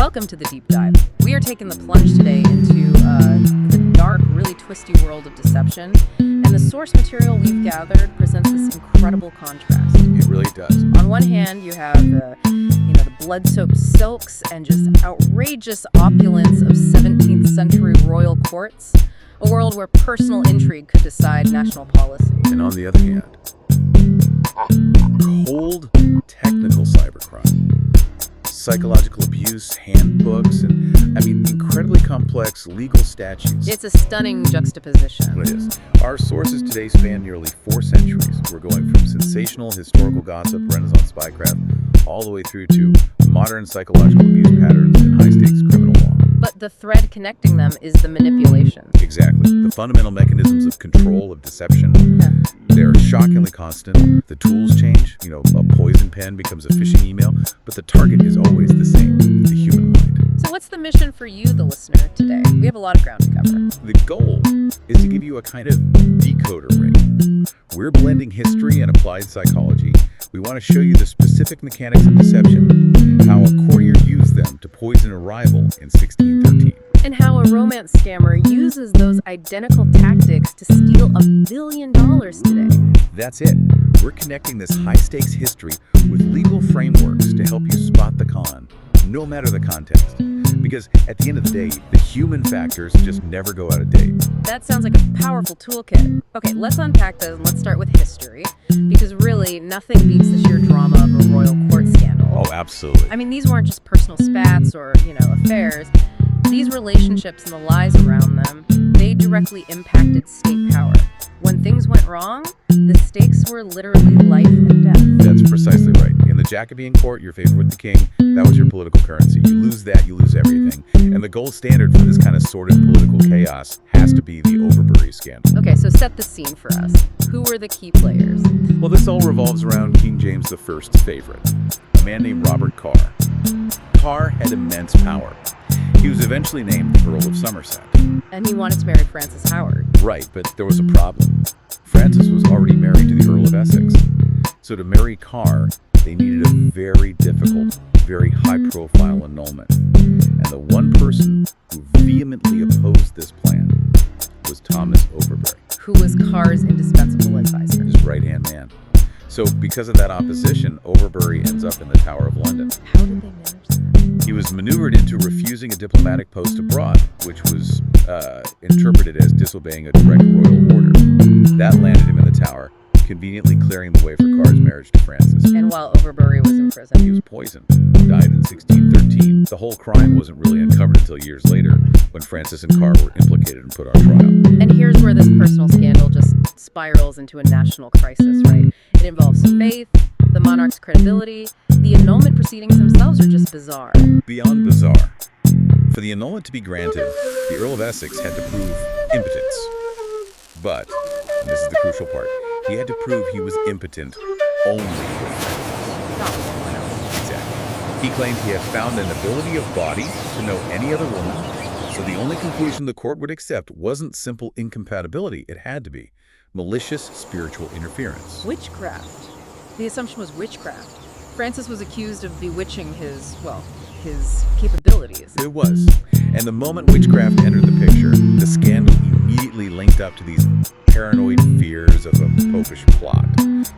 Welcome to the deep dive. We are taking the plunge today into the dark, really twisty world of deception, and the source material we've gathered presents this incredible contrast. It really does. On one hand, you have the blood-soaked silks and just outrageous opulence of 17th century royal courts, a world where personal intrigue could decide national policy. And on the other hand, cold, technical cybercrime. Psychological abuse, handbooks, and, incredibly complex legal statutes. It's a stunning juxtaposition. It is. Our sources today span nearly 4 centuries. We're going from sensational historical gossip, Renaissance spycraft, all the way through to modern psychological abuse patterns and high-stakes criminal law. But the thread connecting them is the manipulation. Exactly. The fundamental mechanisms of control, of deception, they're shockingly constant. The tools change. A poison pen becomes a phishing email, but the target is always the same, the human mind. So what's the mission for you, the listener, today? We have a lot of ground to cover. The goal is to give you a kind of decoder ring. We're blending history and applied psychology. We want to show you the specific mechanics of deception, how a courtier used them to poison a rival in 1613. And how a romance scammer uses those identical tactics to steal $1 billion today. That's it. We're connecting this high-stakes history with legal frameworks to help you spot the con, no matter the context. Because at the end of the day, the human factors just never go out of date. That sounds like a powerful toolkit. Okay, let's unpack those and let's start with history. Because really, nothing beats the sheer drama of a royal court scandal. Oh, absolutely. These weren't just personal spats or, affairs. These relationships and the lies around them, they directly impacted state power. When things went wrong, the stakes were literally life and death. That's precisely right. In the Jacobean court, your favor with the king, that was your political currency. You lose that, you lose everything. And the gold standard for this kind of sordid political chaos has to be the Overbury scandal. Okay, so set the scene for us. Who were the key players? Well, this all revolves around King James I's favorite, a man named Robert Carr. Carr had immense power. He was eventually named the Earl of Somerset. And he wanted to marry Frances Howard. Right, but there was a problem. Frances was already married to the Earl of Essex. So to marry Carr, they needed a very difficult, very high-profile annulment. And the one person who vehemently opposed this plan was Thomas Overbury, who was Carr's indispensable advisor. His right-hand man. So because of that opposition, Overbury ends up in the Tower of London. How did they manage that? He was maneuvered into refusing a diplomatic post abroad, which was interpreted as disobeying a direct royal order. That landed him in the Tower, conveniently clearing the way for Carr's marriage to Frances. And while Overbury was in prison, he was poisoned, died in 1613. The whole crime wasn't really uncovered until years later, when Frances and Carr were implicated and put on trial. And here's where this personal scandal just spirals into a national crisis, right? It involves faith, the monarch's credibility. The annulment proceedings themselves are just bizarre. Beyond bizarre. For the annulment to be granted, the Earl of Essex had to prove impotence. But, and this is the crucial part, he had to prove he was impotent only for Frances. Exactly. He claimed he had found an ability of body to know any other woman, so the only conclusion the court would accept wasn't simple incompatibility. It had to be malicious spiritual interference. Witchcraft. The assumption was witchcraft. Francis was accused of bewitching his capabilities. It was. And the moment witchcraft entered the picture, the scandal immediately linked up to these paranoid fears of a popish plot.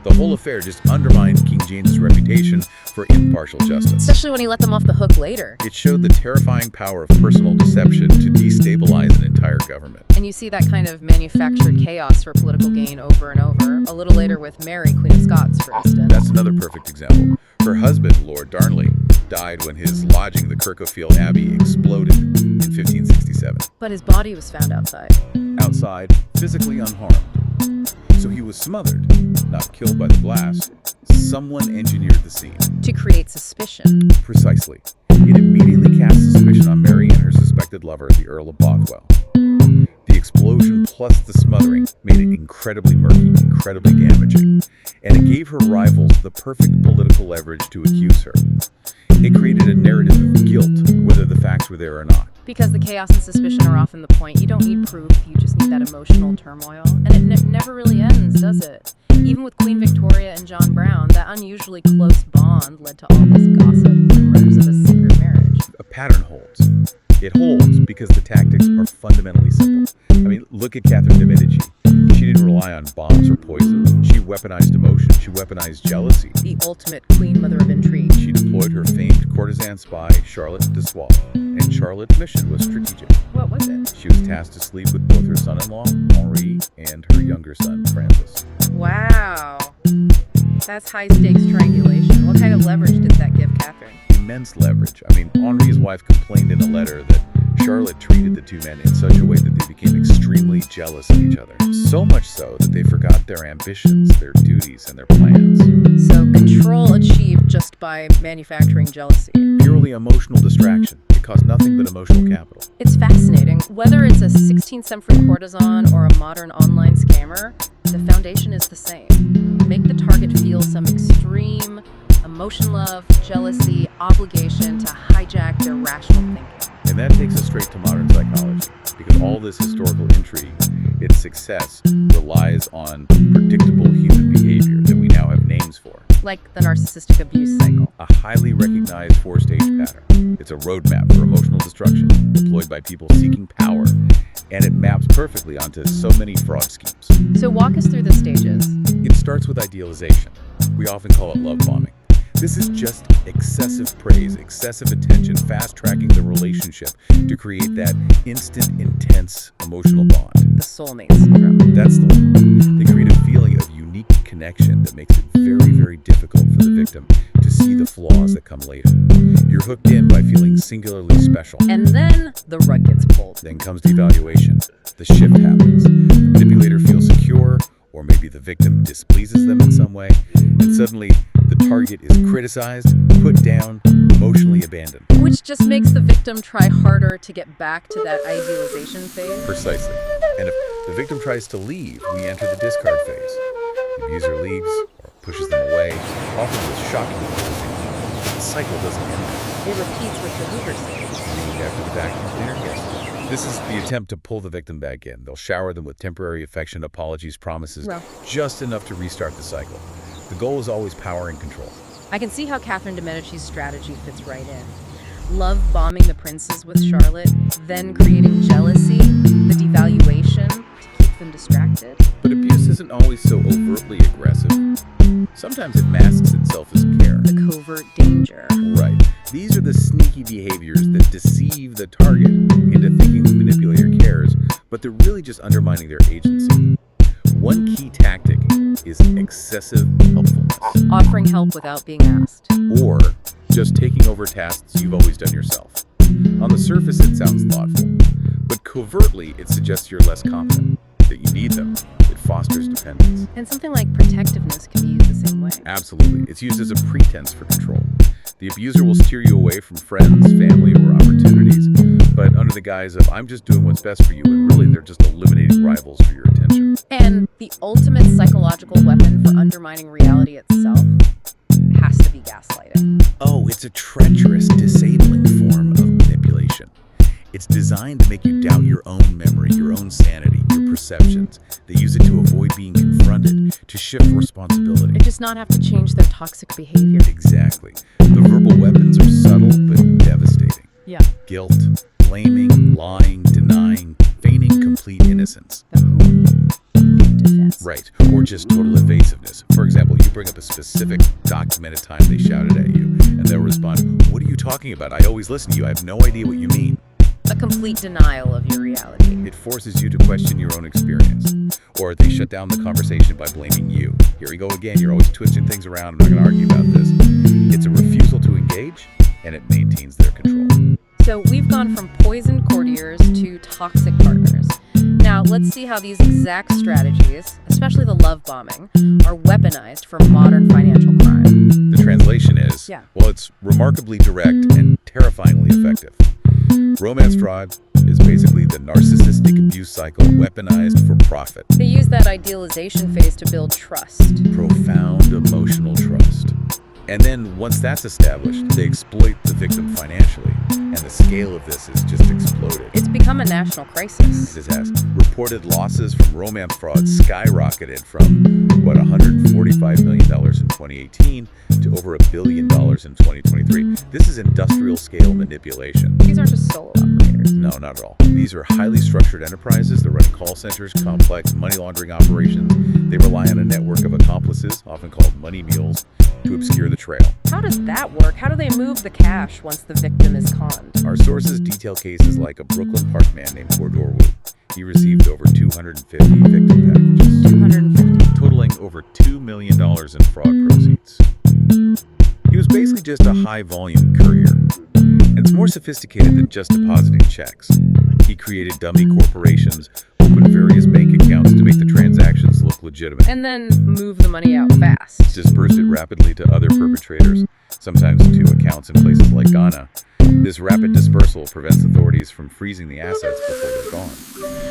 The whole affair just undermined King James's reputation for impartial justice. Especially when he let them off the hook later. It showed the terrifying power of personal deception to destabilize an entire government. And you see that kind of manufactured chaos for political gain over and over. A little later with Mary, Queen of Scots, for instance. That's another perfect example. Her husband, Lord Darnley, died when his lodging, the Kirkhofield Abbey, exploded in 1567. But his body was found outside. Outside, physically unharmed. So he was smothered, not killed by the blast. Someone engineered the scene. To create suspicion. Precisely. It immediately cast suspicion on Mary and her suspected lover, the Earl of Bothwell. The explosion plus the smothering made it incredibly murky, incredibly damaging, and it gave her rivals the perfect political leverage to accuse her. It created a narrative of guilt, whether the facts were there or not. Because the chaos and suspicion are often the point. You don't need proof, you just need that emotional turmoil. And it never really ends, does it? Even with Queen Victoria and John Brown, that unusually close bond led to all this gossip and rumors of a secret marriage. a pattern holds. It holds because the tactics are fundamentally simple. I mean, look at Catherine de Medici. She didn't rely on bombs or poison. She weaponized emotion. She weaponized jealousy. The ultimate queen mother of intrigue. She deployed her famed courtesan spy, Charlotte de Soie. And Charlotte's mission was strategic. What was it? She was tasked to sleep with both her son-in-law, Henri, and her younger son, Francis. Wow. That's high-stakes triangulation. What kind of leverage did that give Catherine? Immense leverage. I mean, Henri's wife complained in a letter that Charlotte treated the two men in such a way that they became extremely jealous of each other. So much so that they forgot their ambitions, their duties, and their plans. So control achieved just by manufacturing jealousy. Purely emotional distraction. It cost nothing but emotional capital. It's fascinating. Whether it's a 16th century courtesan or a modern online scammer, the foundation is the same. Make the target feel some extreme emotion, love, jealousy, obligation to hijack their rational thinking. And that takes us straight to modern psychology, because all this historical intrigue, its success, relies on predictable human behavior that we now have names for. Like the narcissistic abuse cycle. A highly recognized four-stage pattern. It's a roadmap for emotional destruction, deployed by people seeking power, and it maps perfectly onto so many fraud schemes. So walk us through the stages. It starts with idealization. We often call it love bombing. This is just excessive praise, excessive attention, fast-tracking the relationship to create that instant, intense emotional bond. The soulmate syndrome. That's the one. They create a feeling of unique connection that makes it very, very difficult for the victim to see the flaws that come later. You're hooked in by feeling singularly special. And then the rug gets pulled. Then comes devaluation. The shift happens. The manipulator feels secure, or maybe the victim displeases them in some way, and suddenly the target is criticized, put down, emotionally abandoned. Which just makes the victim try harder to get back to that idealization phase. Precisely. And if the victim tries to leave, we enter the discard phase. The abuser leaves or pushes them away, often with shocking intensity. The cycle doesn't end. It repeats with the Hoover phase. After the vacuum cleaner, yes. This is the attempt to pull the victim back in. They'll shower them with temporary affection, apologies, promises, just enough to restart the cycle. The goal is always power and control. I can see how Catherine de Medici's strategy fits right in. Love bombing the princes with Charlotte, then creating jealousy, the devaluation to keep them distracted. But abuse isn't always so overtly aggressive. Sometimes it masks itself as care. The covert danger. Right. These are the sneaky behaviors that deceive the target into thinking the manipulator cares, but they're really just undermining their agency. One key tactic is excessive helpfulness. Offering help without being asked. Or just taking over tasks you've always done yourself. On the surface, it sounds thoughtful, but covertly, it suggests you're less confident, that you need them. It fosters dependence. And something like protectiveness can be used the same way. Absolutely. It's used as a pretense for control. The abuser will steer you away from friends, family, or opportunities, but under the guise of, I'm just doing what's best for you, and really they're just eliminating rivals for your attention. And the ultimate psychological weapon for undermining reality itself has to be gaslighting. Oh, it's a treacherous, disabling form of manipulation. It's designed to make you doubt your own memory, your own sanity, your perceptions. They use it to avoid being confronted, to shift responsibility. It does not have to change their toxic behavior. Exactly. The verbal weapons are subtle but devastating. Yeah. Guilt, blaming, lying, denying, feigning complete innocence. The who defense. Right. Or just total evasiveness. For example, you bring up a specific documented time they shouted at you, and they'll respond, what are you talking about? I always listen to you. I have no idea what you mean. A complete denial of your reality. It forces you to question your own experience. Or they shut down the conversation by blaming you. Here we go again. You're always twisting things around. I'm not going to argue about this. It's a refusal to engage, and it maintains their control. So we've gone from poisoned courtiers to toxic partners. Now, let's see how these exact strategies, especially the love bombing, are weaponized for modern financial crime. The translation is, well, it's remarkably direct and terrifyingly effective. Romance fraud is basically the narcissistic abuse cycle weaponized for profit. They use that idealization phase to build trust. Profound emotional trust. And then once that's established, they exploit the victim financially. And the scale of this has just exploded. It's become a national crisis. This has reported losses from romance fraud skyrocketed from, $145 million in 2018 to over $1 billion in 2023. This is industrial scale manipulation. These aren't just solo operators. No, not at all. These are highly structured enterprises. They're running call centers, complex money laundering operations. They rely on a network of accomplices, often called money mules, to obscure the trail. How does that work? How do they move the cash once the victim is conned? Our sources detail cases like a Brooklyn Park man named Courtiers. He received over 250 victim packages. 250. Totaling over $2 million in fraud proceeds. He was basically just a high-volume courier. And it's more sophisticated than just depositing checks. He created dummy corporations, opened various bank accounts to make the transactions look legitimate. And then move the money out fast. Dispersed it rapidly to other perpetrators, sometimes to accounts in places like Ghana. This rapid dispersal prevents authorities from freezing the assets before they're gone.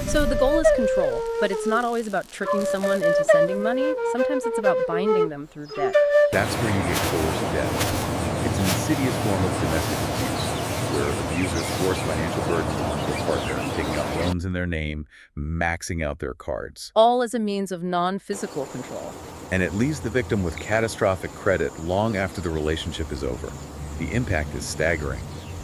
So the goal is control, but it's not always about tricking someone into sending money. Sometimes it's about binding them through debt. That's where you get coerced debt. It's an insidious form of domestic abuse, where abusers force financial burdens onto a partner, taking out loans in their name, maxing out their cards. All as a means of non-physical control. And it leaves the victim with catastrophic credit long after the relationship is over. The impact is staggering.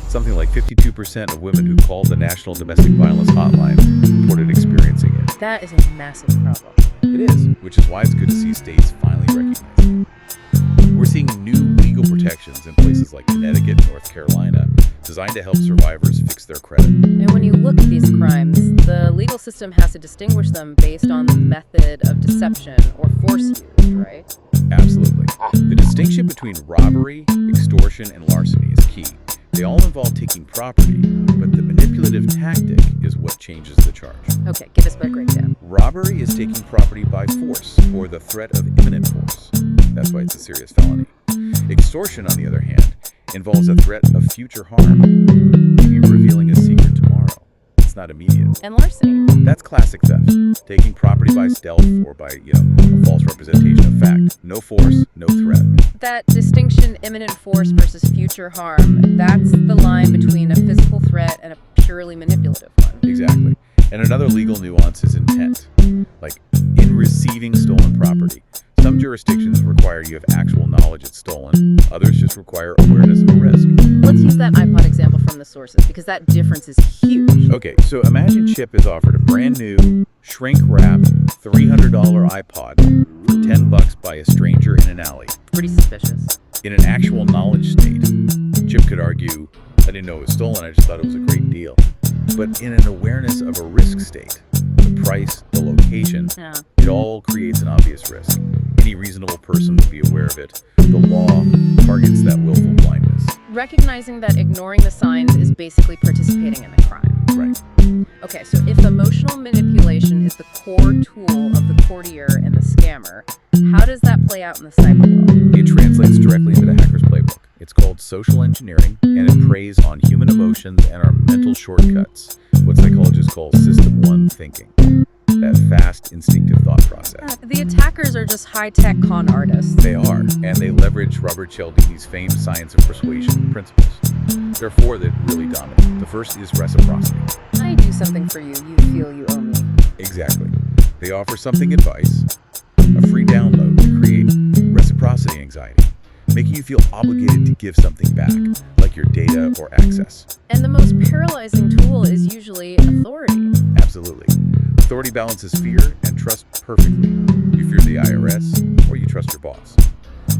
Something like 52% of women who called the National Domestic Violence Hotline reported experiencing it. That is a massive problem. It is, which is why it's good to see states finally recognize it. We're seeing new legal protections in places like Connecticut and North Carolina, designed to help survivors fix their credit. And when you look at these crimes, the legal system has to distinguish them based on the method of deception or force used, right? Absolutely. The distinction between robbery, extortion, and larceny is key. They all involve taking property, but the manipulative tactic is what changes the charge. Okay, give us a breakdown. Robbery is taking property by force or the threat of imminent force. That's why it's a serious felony. Extortion, on the other hand, involves a threat of future harm, maybe revealing a secret tomorrow. It's not immediate. And larceny. That's classic theft, taking property by stealth or by, a false representation of fact. No force, no threat. That distinction, imminent force versus future harm, that's the line between a physical threat and a purely manipulative one. Exactly. And another legal nuance is intent. Like, in receiving stolen property, some jurisdictions require you have actual knowledge it's stolen. Others just require awareness of a risk. Let's use that iPod example from the sources, because that difference is huge. Okay, so imagine Chip is offered a brand new, shrink-wrapped, $300 iPod for $10 by a stranger in an alley. Pretty suspicious. In an actual knowledge state, Chip could argue, I didn't know it was stolen, I just thought it was a great deal. But in an awareness of a risk state, the price, the location, it all creates an obvious risk. Any reasonable person would be aware of it. The law targets that willful blindness. Recognizing that ignoring the signs is basically participating in the crime. Right. Okay, so if emotional manipulation is the core tool of the courtier and the scammer, how does that play out in the cyber world? It translates directly into the hacker's playbook. It's called social engineering, and it preys on human emotions and our mental shortcuts, what psychologists call System 1 thinking. That fast, instinctive thought process. The attackers are just high-tech con artists. They are, and they leverage Robert Cialdini's famed science of persuasion principles. There are four that really dominate. The first is reciprocity. I do something for you, you feel you owe me. Exactly. They offer something advice, a free download to create reciprocity anxiety, making you feel obligated to give something back, like your data or access. And the most paralyzing tool is usually authority. Absolutely. Authority balances fear and trust perfectly. You fear the IRS, or you trust your boss.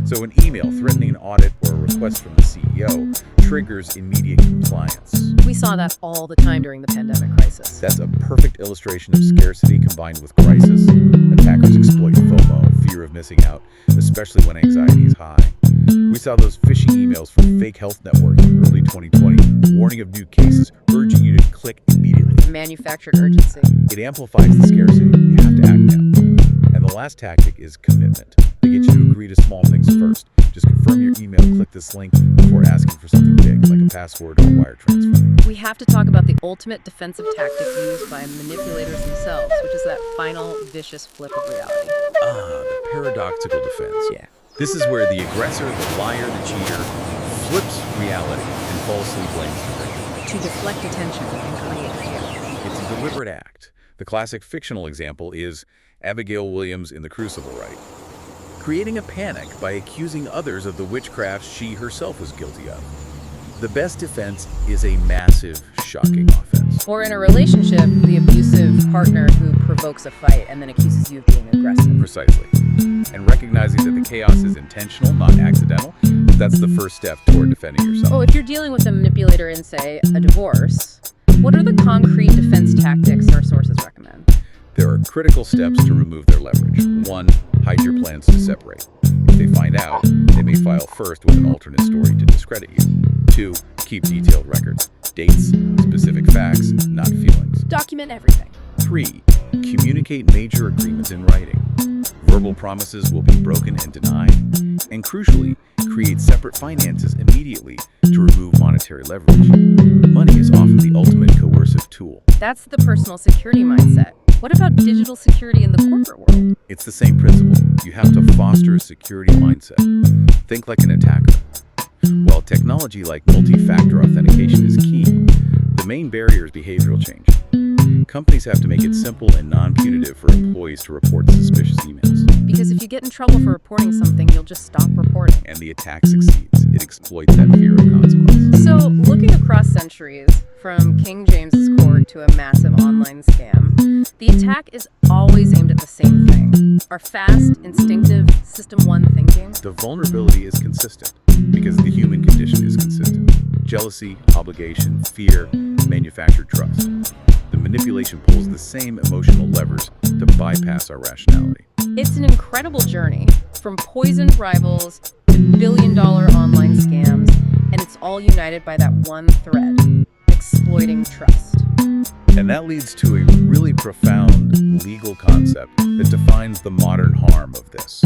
So an email threatening an audit or a request from the CEO triggers immediate compliance. We saw that all the time during the pandemic crisis. That's a perfect illustration of scarcity combined with crisis. Attackers exploit FOMO, fear of missing out, especially when anxiety is high. We saw those phishing emails from fake health networks in early 2020, warning of new cases, urging you to click immediately. Manufactured urgency. It amplifies the scarcity. You have to act now. And the last tactic is commitment. They get you to agree to small things first. Just confirm your email, click this link before asking for something big, like a password or a wire transfer. We have to talk about the ultimate defensive tactic used by manipulators themselves, which is that final vicious flip of reality. The paradoxical defense. Yeah. This is where the aggressor, the liar, the cheater flips reality and falsely blames the victim. To deflect attention and create fear. It's a deliberate act. The classic fictional example is Abigail Williams in The Crucible, right? Creating a panic by accusing others of the witchcraft she herself was guilty of. The best defense is a massive, shocking offense. Or in a relationship, the abusive partner who provokes a fight and then accuses you of being aggressive. Precisely. And recognizing that the chaos is intentional, not accidental, that's the first step toward defending yourself. Oh, if you're dealing with a manipulator in, say, a divorce, what are the concrete defense tactics our sources recommend? There are critical steps to remove their leverage. 1, hide your plans to separate. If they find out, they may file first with an alternate story to discredit you. 2, keep detailed records. Dates, specific facts, not feelings. Document everything. 3, communicate major agreements in writing. Verbal promises will be broken and denied. And crucially, create separate finances immediately to remove monetary leverage. Money is often the ultimate coercive tool. That's the personal security mindset. What about digital security in the corporate world? It's the same principle. You have to foster a security mindset. Think like an attacker. While technology like multi-factor authentication is key, the main barrier is behavioral change. Companies have to make it simple and non-punitive for employees to report suspicious emails. Because if you get in trouble for reporting something, you'll just stop reporting. And the attack succeeds. It exploits that fear of consequences. So, looking across centuries, from King James's court to a massive online scam, the attack is always aimed at the same thing. Our fast, instinctive, System 1 thinking. The vulnerability is consistent because the human condition is consistent. Jealousy, obligation, fear, manufactured trust. The manipulation pulls the same emotional levers to bypass our rationality. It's an incredible journey, from poisoned rivals to billion-dollar online scams, and it's all united by that one thread: exploiting trust. And that leads to a really profound legal concept that defines the modern harm of this.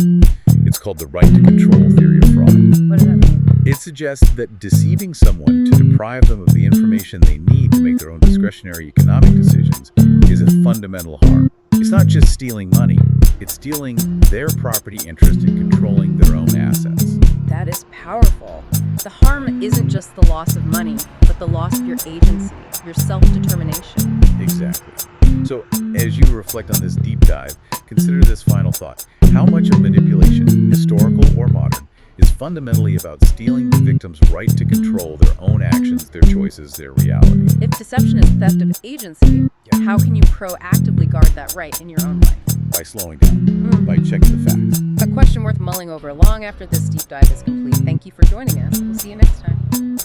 It's called the right to control theory of fraud. What does that mean? It suggests that deceiving someone to deprive them of the information they need to make their own discretionary economic decisions is a fundamental harm. It's not just stealing money, it's stealing their property interest in controlling their own assets. That is powerful. The harm isn't just the loss of money, but the loss of your agency, your self-determination. Exactly. So, as you reflect on this deep dive, consider this final thought. How much of manipulation, historical or modern, is fundamentally about stealing the victim's right to control their own actions, their choices, their reality? If deception is theft of agency, how can you proactively guard that right in your own life? By slowing down, by checking the facts. A question worth mulling over long after this deep dive is complete. Thank you for joining us. We'll see you next time.